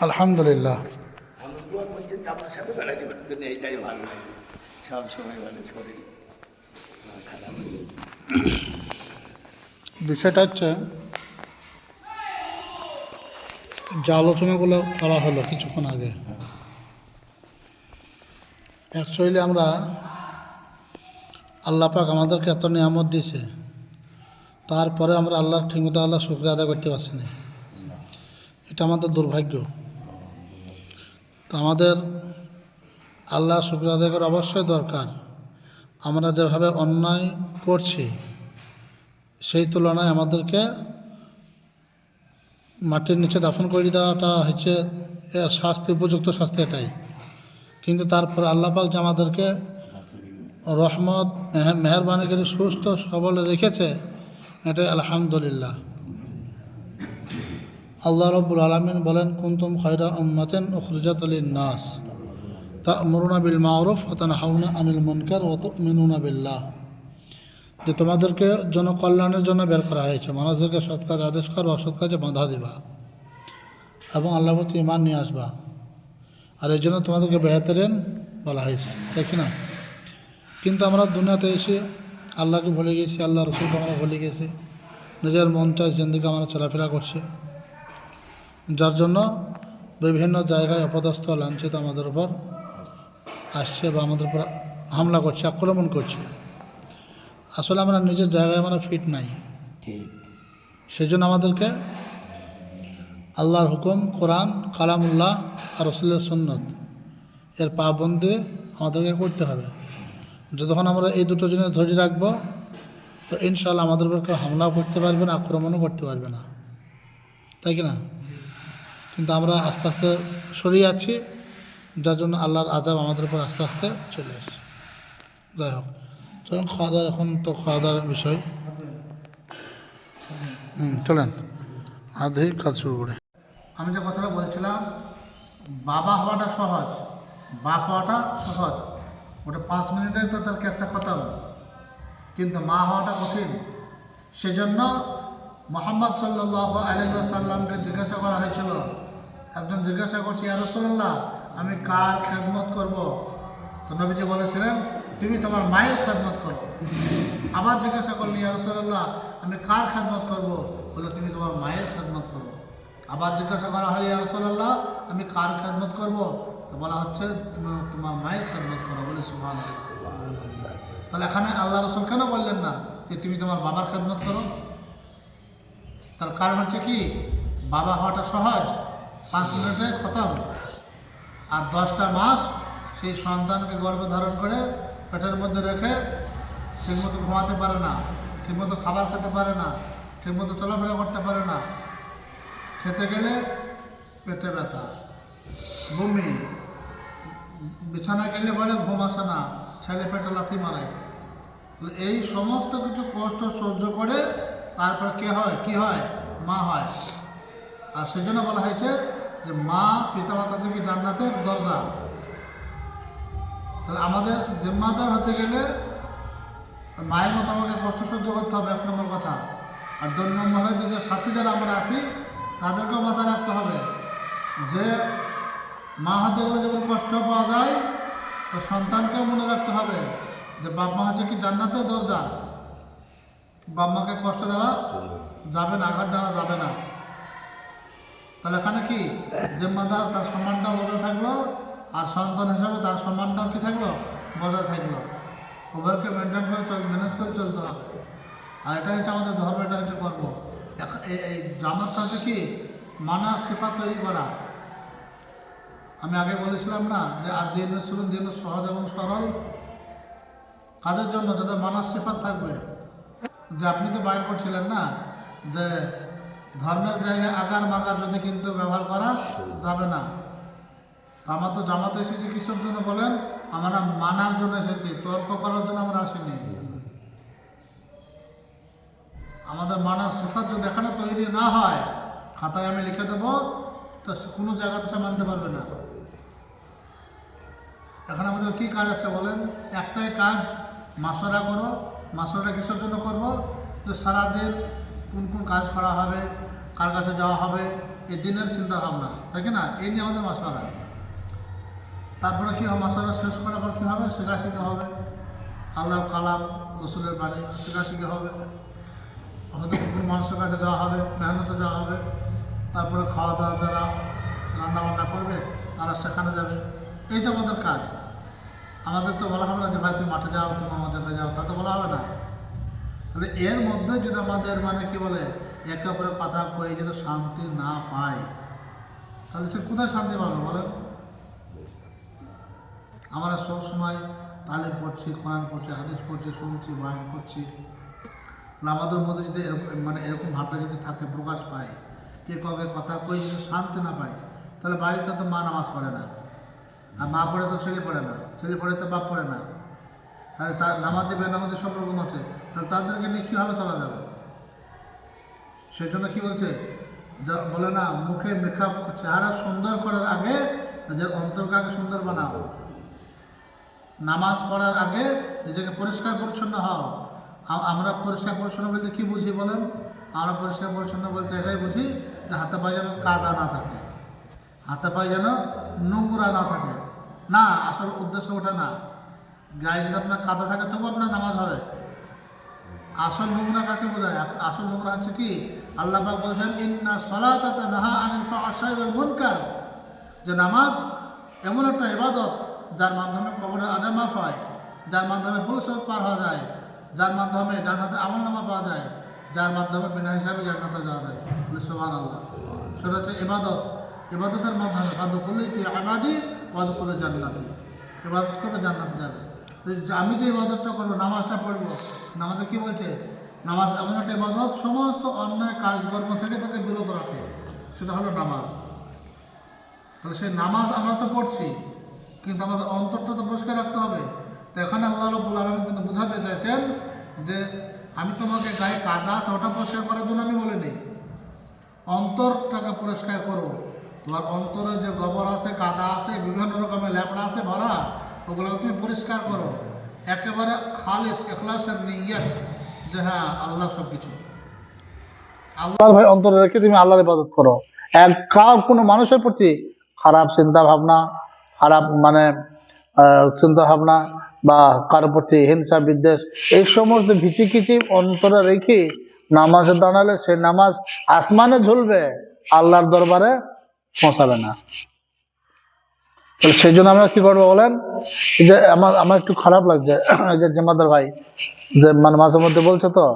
আলহামদুলিল্লাহ। আমার সাথে বেড়াতে পারতেন, এইটাই ভালো লাগে, সব সময় ভালো শরীর খারাপ। বিষয়টা হচ্ছে যে আলোচনাগুলো করা হলো কিছুক্ষণ আগে, অ্যাকচুয়ালি আমরা আল্লাহ পাক আমাদেরকে এত নিয়ামত দিয়েছে, তারপরে আমরা আল্লাহর ঠিকমতো শুকরিয়া আদায় করতে পারছি না। এটা আমাদের দুর্ভাগ্য। তো আমাদের আল্লাহ শুকরিয়া আদায় করা অবশ্যই দরকার। আমরা যেভাবে অন্যায় করছি সেই তুলনায় আমাদেরকে মাটির নিচে দাফন করে দেওয়াটা হচ্ছে এর শাস্তি, উপযুক্ত শাস্তি এটাই। কিন্তু তারপর আল্লাহ পাক যে আমাদেরকে রহমত মেহরবানি করে সুস্থ সবল রেখেছে, এটাই আলহামদুলিল্লাহ। আল্লাহ রাব্বুল আলামিন বলেন, কুনতুম খায়রা উম্মাতিন উখরিজাত লিন-নাস তা'মুরুনা বিল মা'রুফ ওয়া তানহাউনা আনিল মুনকার ওয়া তু'মিনুনা বিল্লাহ। যে তোমাদেরকে জনকল্যাণের জন্য বের করা হয়েছে, মানুষদেরকে সৎ কাজ আদেশ করো, অসৎ কাজে বাধা দিবা এবং আল্লাহর প্রতি ঈমান নিয়ে আসবা। আর এই জন্য তোমাদেরকে বেহেতরিন বলা হয়েছে, তাই কি না? কিন্তু আমরা দুনিয়াতে এসে আল্লাহকে ভুলে গেছি, আল্লাহ রসুলকে আমরা ভুলে গেছি, নিজের মন চায় জিন্দিগি আমরা চলাফেরা করছি, যার জন্য বিভিন্ন জায়গায় অপদস্থ লাঞ্ছিত আমাদের উপর আসছে বা আমাদের উপর হামলা করছে, আক্রমণ করছে। আসলে আমরা নিজের জায়গায় আমরা ফিট নাই। সেই জন্য আমাদেরকে আল্লাহর হুকুম, কোরআন, কালামুল্লাহ আর রসুলের সুন্নত এর পাবন্দি আমাদেরকে করতে হবে। যতক্ষণ আমরা এই দুটো জিনিস ধরে রাখবো, তো ইনশাআল্লাহ আমাদের উপর কেউ হামলাও করতে পারবে না, আক্রমণও করতে পারবে না, তাই কি না? কিন্তু আমরা আস্তে আস্তে সরিয়ে যাচ্ছি, যার জন্য আল্লাহর আযাব আমাদের উপর আস্তে আস্তে চলে আসছে। যাই হোক, চলুন খাওয়া দাওয়া, এখন তো খাওয়া দাওয়ার বিষয়। চলেন আধেই কাজ শুরু করে। আমি যে কথাটা বলছিলাম, বাবা হওয়াটা সহজ, বাপ হওয়াটা সহজ, ওটা 5 মিনিটে তো তার ক্যাচা খতম। কিন্তু মা হওয়াটা কঠিন। সেজন্য মুহাম্মদ সাল্লাল্লাহু আলাইহি ওয়াসাল্লামকে জিজ্ঞাসা করা হয়েছিল, একজন জিজ্ঞাসা করছে, ইয়া রাসূলুল্লাহ, আমি কার খেদমত করব? তো নবীজি বলেছিলেন, তুমি তোমার মায়ের খেদমত করো। আবার জিজ্ঞাসা করলেন, ইয়া রাসূলুল্লাহ, আমি কার খেদমত করব? বলে, তুমি তোমার মায়ের খেদমত করো। আবার জিজ্ঞাসা করা হলো, ইয়া রাসূলুল্লাহ, আমি কার খেদমত করব? তো বলা হচ্ছে, তুমি তোমার মায়ের খেদমত করো। বলে সুবহানাল্লাহ। তাহলে এখানে আল্লাহ রাসূল কেন বললেন না যে তুমি তোমার বাবার খেদমত করো? তার কারণ হচ্ছে কি, বাবা হওয়াটা সহজ, 5 মিনিটে খতম। আর 10টা মাস সেই সন্তানকে গর্ভে ধারণ করে পেটের মধ্যে রেখে ঠিকমতো ঘুমাতে পারে না, ঠিকমতো খাবার খেতে পারে না, ঠিকমতো চলাফেরা করতে পারে না, খেতে গেলে পেটে ব্যথা, বমি, বিছানা গেলে বলে ঘুম আসে না, ছেলে পেটে লাথি মারে। এই সমস্ত কিছু কষ্ট সহ্য করে তারপর কে হয়, কি হয়? মা হয়। আর সেজন্য বলা হয়েছে যে মা পিতামাতা থেকে জান্নাতের দরজা। তাহলে আমাদের জিম্মাদার হতে গেলে মায়ের মতো আমাকে কষ্ট সহ্য করতে হবে, 1 নম্বর কথা। আর 2 নম্বরে যে সাথী যারা আমরা আছি তাদেরকেও মাথায় রাখতে হবে যে মা হতে গেলে যেমন কষ্ট পাওয়া যায়, তো সন্তানকেও মনে রাখতে হবে যে বাপ মা হচ্ছে কি জান্নাতের দরজা। বাপ মাকে কষ্ট দেওয়া যাবে না, আঘাত দেওয়া যাবে না। তাহলে এখানে কি জিম্মাদার, তার সম্মানটাও বজায় থাকলো, আর সন্তান হিসাবে তার সম্মানটাও কি থাকলো, বজায় থাকলো। উভয়কে মেনটেন করে ম্যানেজ করে চলতে হবে। আর এটা হচ্ছে আমাদের ধর্ম, এটা হচ্ছে কর্ম। এই জামাতটা হচ্ছে কি, মানার সিফাত তৈরি করা। আমি আগে বলেছিলাম না যে আর দিন সহজ এবং সরল কাদের জন্য? যাদের মানার সিফাত থাকবে। যে আপনি তো বাইর করছিলেন না যে ধর্মের জায়গায় আগার মাগার যদি কিন্তু ব্যবহার করা যাবে না। আমরা তো জামাতে এসেছি কিসের জন্য বলেন? আমরা মানার জন্য এসেছি, তর্ক করার জন্য আমরা আসিনি। আমাদের মানার সিফাত যদি এখানে তৈরি না হয়, খাতায় আমি লিখে দেবো, তো কোনো জায়গাতে সে মানতে পারবে না। এখন আমাদের কি কাজ আছে বলেন? একটাই কাজ, মাসরা করো। মাসরাটা কিসের জন্য করবো? যে সারাদিন কোন কোন কাজ করা হবে, কার কাছে যাওয়া হবে, এই দিনের চিন্তা ভাবনা, তাই কি না? এই নিয়ে আমাদের মাসওয়ারা। তারপরে কী হবে, মাসওয়ারা শেষ করার পর কী হবে? শেখাশেখি হবে, আল্লাহর কালাম রসুলের বাণী শেখাশেখি হবে, হয়তো কোনো মানুষের কাছে যাওয়া হবে, মেহনতে যাওয়া হবে, তারপরে খাওয়া দাওয়া যারা রান্নাবান্না করবে তারা সেখানে যাবে। এই তো আমাদের কাজ। আমাদের তো বলা হবে না যে ভাই তুমি মাঠে যাও, তুমি আমাদের কাছে যাও, তা তো বলা হবে না। তাহলে এর মধ্যে যদি আমাদের মানে কি বলে একে অপরের কথা কয়ে যদি শান্তি না পায়, তাহলে সে কোথায় শান্তি পাবে বলেন? আমরা সব সময় তালিম পড়ছি, কোরআন পড়ছি, হাদিস পড়ছি, শুনছি, বয়ান করছি, তাহলে আমাদের মধ্যে যদি এরকম মানে এরকম ভাবটা যদি থাকে, প্রকাশ পায়, কে কাউকে কথা কয়ে যদি শান্তি না পায়, তাহলে বাড়িতে তো মা নামাজ পড়ে না, আর মা পড়ে তো ছেলে পড়ে না, ছেলে পড়ে তো বাপ পড়ে না, তাহলে তার নামাজে বেনামাজে সব রকম আছে, তাহলে তাদেরকে নিয়ে কীভাবে চলা যাবে? সেই জন্য কী বলছে, বলে না মুখে মেকআপ চেহারা সুন্দর করার আগে নিজের অন্তরকে আগে সুন্দর বানাও। নামাজ পড়ার আগে নিজেকে পরিষ্কার পরিচ্ছন্ন হও। আমরা পরিষ্কার পরিচ্ছন্ন বলতে কী বুঝি বলেন? আমরা পরিষ্কার পরিচ্ছন্ন বলতে এটাই বুঝি যে হাতে পায়ে যেন কাদা না থাকে, হাতে পায়ে যেন নোংরা না থাকে। না, আসল উদ্দেশ্য ওটা না। গায়ে যদি আপনার কাদা থাকে তবু আপনার নামাজ হবে। আসল নোংরা কাকে বোঝায়? আসল নোংরা হচ্ছে কি, আল্লাহ পাক বলছেন ইন্না সলাতা তানহা আনিল ফাহশাই ওয়াল মুনকার, যে নামাজ এমন একটা ইবাদত যার মাধ্যমে কবরের আযাব মাফ হয়, যার মাধ্যমে ভবিষ্যৎ পার হওয়া যায়, যার মাধ্যমে ডান হাতে আমলনামা পাওয়া যায়, যার মাধ্যমে বিনা হিসাবে জান্নাতে যাওয়া যায়। বলে সুবহানাল্লাহ। সেটা হচ্ছে ইবাদত। ইবাদতের মাধ্যমে ফাদখুলু ফি ইবাদি ওয়াদখুলু জান্নাতি, ইবাদত করে জান্নাতে যাবে। আমি যে ইবাদতটা করবো, নামাজটা পড়বো, নামাজে কি বলছে? নামাজ এমন একটা ইবাদত সমস্ত অন্যায় কাজকর্ম থেকে তাকে বিরত রাখে, সেটা হলো নামাজ। তাহলে সেই নামাজ আমরা তো পড়ছি, কিন্তু আমাদের অন্তরটা তো পরিষ্কার রাখতে হবে। তো এখানে আল্লাহ রাব্বুল আলামিন তিনি বোঝাতে চাইছেন যে আমি তোমাকে গায়ে কাদা ওটা পরিষ্কার করার জন্য আমি বলিনি, অন্তরটাকে পরিষ্কার করো। তোমার অন্তরে যে গোবর আছে, কাদা আছে, বিভিন্ন রকমের ল্যাপড়া আছে ভরা, ওগুলো তুমি পরিষ্কার করো, একেবারে খালিস ইখলাসের নিয়ত, যে হ্যাঁ আল্লাহ সব কিছু, আল্লাহর ভাই অন্তরে রেখে তুমি আল্লাহর ইবাদত করো। কোনো মানুষের প্রতি খারাপ চিন্তা ভাবনা, খারাপ মানে চিন্তা ভাবনা বা কারোর প্রতি হিংসা বিদ্বেষ, এই সমস্ত ভিচিকিচি অন্তরে রেখে নামাজে দাঁড়ালে সে নামাজ আসমানে ঝুলবে, আল্লাহর দরবারে পৌঁছাবে না। তাহলে সেই জন্য আমরা কি করবো বলেন? যে আমার একটু খারাপ লাগছে যে জিম্মাদার ভাই যে মানে মাঝে মধ্যে বলছে তো